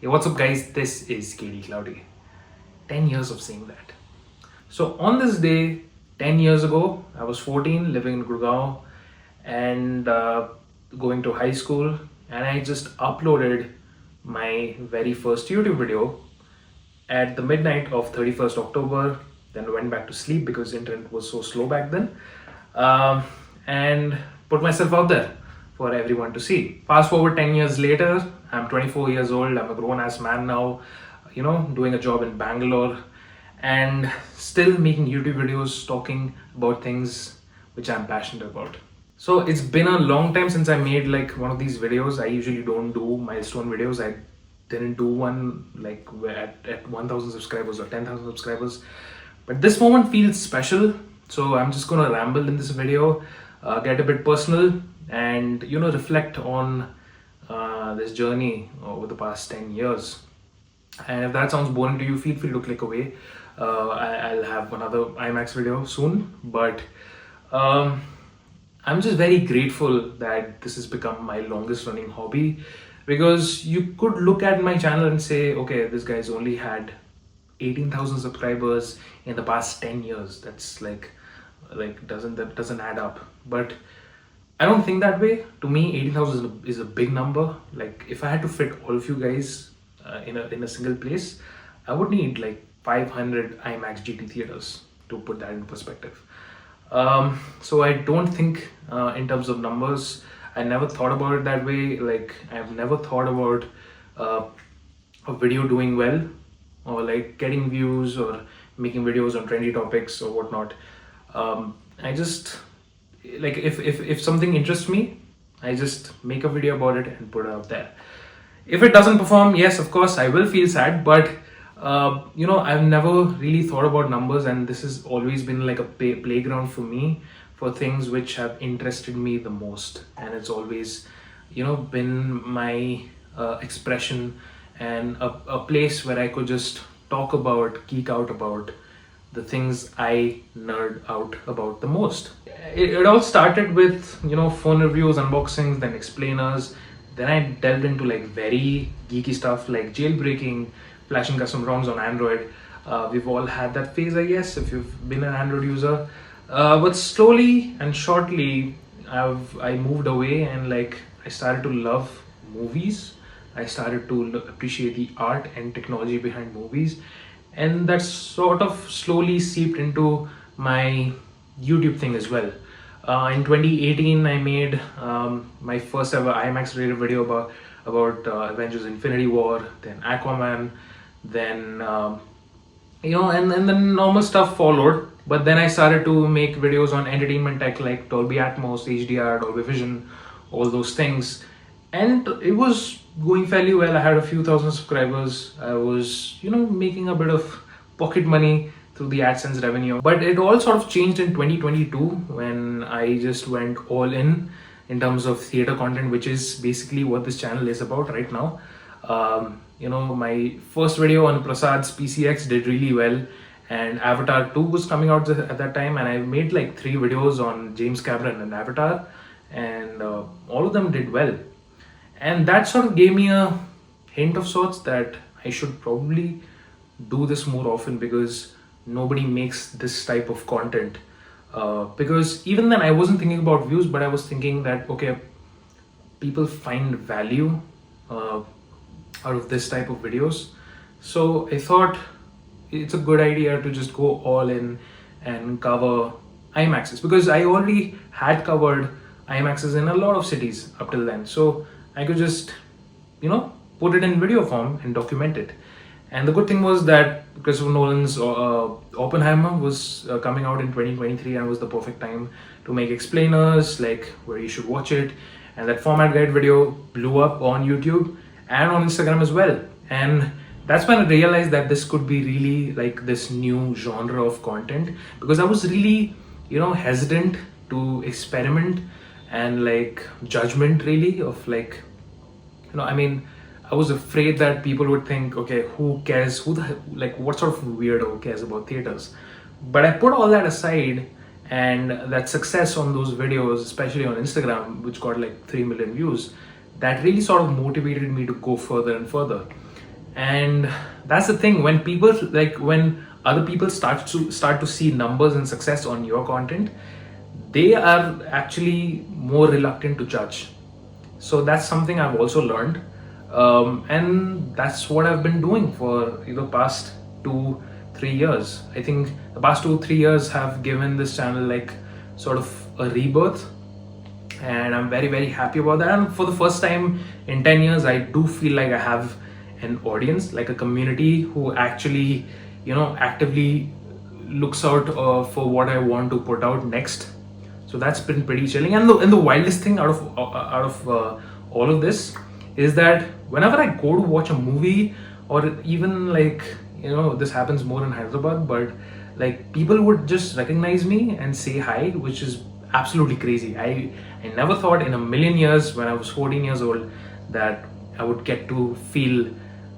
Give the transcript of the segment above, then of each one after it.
Hey, what's up, guys? This is KDCloudy. 10 years of saying that. So, on this day, 10 years ago, I was 14, living in Gurgaon and going to high school, and I just uploaded my very first YouTube video at the midnight of 31st October. Then went back to sleep because internet was so slow back then, um, and put myself out there for everyone to see. Fast forward 10 years later, I'm 24 years old. I'm a grown ass man now, doing a job in Bangalore and still making YouTube videos talking about things which I'm passionate about. So it's been a long time since I made like one of these videos. I usually don't do milestone videos. I didn't do one like at 1000 subscribers or 10,000 subscribers. But this moment feels special. So I'm just gonna ramble in this video, get a bit personal, and reflect on this journey over the past 10 years. And if that sounds boring to you, feel free to click away. I'll have another IMAX video soon, but I'm just very grateful that this has become my longest running hobby, because you could look at my channel and say, okay, this guy's only had 18,000 subscribers in the past 10 years. That's like doesn't add up. But I don't think that way. To me, 18,000 is a big number. Like if I had to fit all of you guys in a single place, I would need like 500 IMAX GT theaters, to put that in perspective. So I don't think in terms of numbers. I never thought about it that way. Like I've never thought about a video doing well, or like getting views, or making videos on trendy topics or whatnot. I just like if something interests me, I just make a video about it and put it out there. If it doesn't perform, yes, of course, I will feel sad, but I've never really thought about numbers, and this has always been like a playground for me for things which have interested me the most, and it's always, been my expression and a place where I could just talk about, geek out about the things I nerd out about the most. It all started with phone reviews, unboxings, then explainers. Then I delved into like very geeky stuff like jailbreaking, flashing custom ROMs on Android. We've all had that phase, I guess, if you've been an Android user. But slowly and shortly, I moved away, and like I started to love movies. I started to appreciate the art and technology behind movies, and that sort of slowly seeped into my YouTube thing as well. In 2018, I made my first ever IMAX rated video about Avengers Infinity War, then Aquaman, then and then normal stuff followed. But then I started to make videos on entertainment tech like Dolby Atmos, HDR, Dolby Vision, all those things, and it was going fairly well. I had a few thousand subscribers. I was making a bit of pocket money through the AdSense revenue. But it all sort of changed in 2022 when I just went all in terms of theater content, which is basically what this channel is about right now. My first video on Prasad's PCX did really well, and Avatar 2 was coming out at that time, and I made like 3 videos on James Cameron and Avatar, and all of them did well. And that sort of gave me a hint of sorts that I should probably do this more often, because nobody makes this type of content. Because even then I wasn't thinking about views, but I was thinking that, okay, people find value out of this type of videos. So I thought it's a good idea to just go all in and cover IMAXs, because I already had covered IMAXs in a lot of cities up till then. So I could just, put it in video form and document it. And the good thing was that Christopher Nolan's Oppenheimer was coming out in 2023, and it was the perfect time to make explainers, like where you should watch it. And that format guide video blew up on YouTube and on Instagram as well. And that's when I realized that this could be really like this new genre of content, because I was really, hesitant to experiment and like judgment really of like, I was afraid that people would think, okay, who cares? What sort of weirdo cares about theaters? But I put all that aside, and that success on those videos, especially on Instagram, which got like 3 million views, that really sort of motivated me to go further and further. And that's the thing, when people, like when other people start to see numbers and success on your content, they are actually more reluctant to judge. So that's something I've also learned, and that's what I've been doing for past 2-3 years. I think the past 2-3 years have given this channel like sort of a rebirth, and I'm very very happy about that. And for the first time in 10 years, I do feel like I have an audience, like a community who actually actively looks out for what I want to put out next. So that's been pretty chilling. And the wildest thing out of all of this is that whenever I go to watch a movie, or even like this happens more in Hyderabad, but like people would just recognize me and say hi, which is absolutely crazy. I never thought in a million years when I was 14 years old that I would get to feel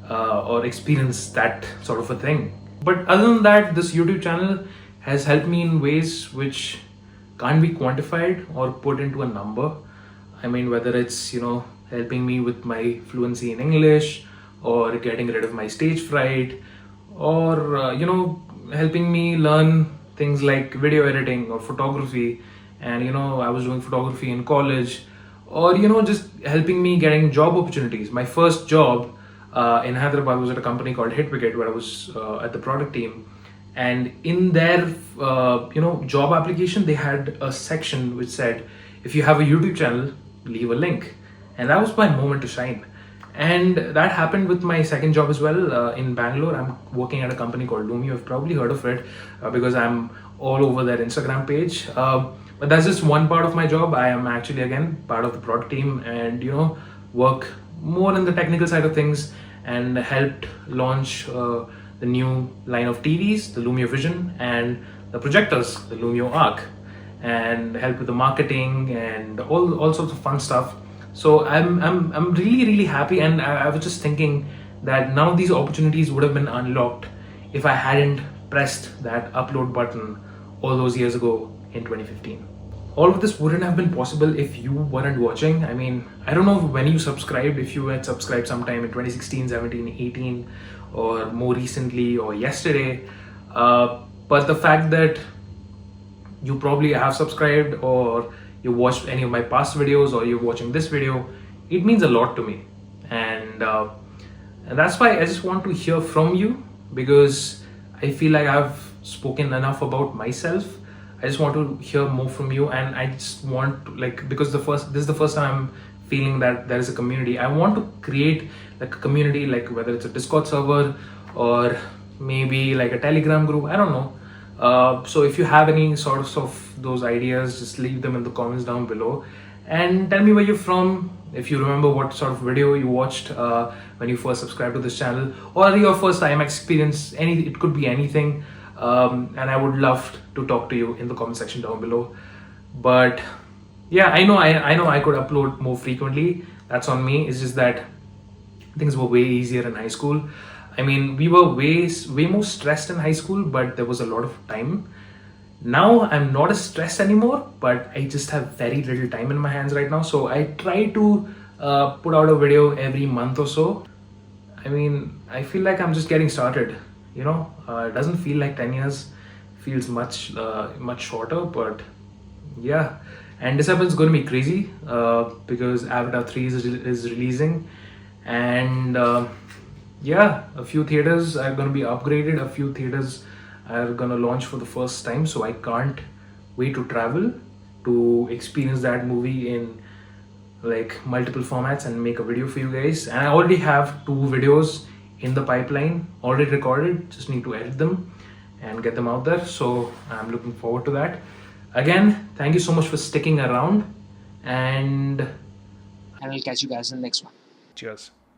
or experience that sort of a thing. But other than that, this YouTube channel has helped me in ways which can't be quantified or put into a number. I mean, whether it's helping me with my fluency in English, or getting rid of my stage fright, or helping me learn things like video editing or photography. And I was doing photography in college, or just helping me getting job opportunities. My first job in Hyderabad was at a company called Hit Wicket, where I was at the product team. And in their job application, they had a section which said, if you have a YouTube channel, leave a link. And that was my moment to shine. And that happened with my second job as well, in Bangalore. I'm working at a company called Lumio. You've probably heard of it because I'm all over their Instagram page. But that's just one part of my job. I am actually, again, part of the product team, and work more in the technical side of things, and helped launch the new line of TVs, the Lumio Vision, and the projectors, the Lumio Arc, and help with the marketing and all sorts of fun stuff. So I'm really really happy, and I was just thinking that none of these opportunities would have been unlocked if I hadn't pressed that upload button all those years ago in 2015. All of this wouldn't have been possible if you weren't watching. I mean, I don't know when you subscribed, if you had subscribed sometime in 2016, 17, 18, or more recently, or yesterday. But the fact that you probably have subscribed, or you watched any of my past videos, or you're watching this video, it means a lot to me. And that's why I just want to hear from you, because I feel like I've spoken enough about myself. I just want to hear more from you, and I just want to, like, because this is the first time I'm feeling that there is a community. I want to create like a community, like whether it's a Discord server or maybe like a Telegram group, I don't know. So if you have any sorts of those ideas, just leave them in the comments down below, and tell me where you're from. If you remember what sort of video you watched when you first subscribed to this channel, or your first time experience, it could be anything. And I would love to talk to you in the comment section down below. But yeah, I know I could upload more frequently. That's on me. It's just that things were way easier in high school. I mean, we were way more stressed in high school, but there was a lot of time. Now I'm not as stressed anymore, but I just have very little time in my hands right now. So I try to put out a video every month or so. I mean, I feel like I'm just getting started. It doesn't feel like 10 years. It feels much shorter, but yeah. And December is going to be crazy because Avatar 3 is releasing, and yeah, a few theaters are going to be upgraded, a few theaters are going to launch for the first time, so I can't wait to travel to experience that movie in like multiple formats and make a video for you guys. And I already have 2 videos in the pipeline already recorded, just need to edit them and get them out there. So I'm looking forward to that. Again, thank you so much for sticking around, and I will catch you guys in the next one. Cheers.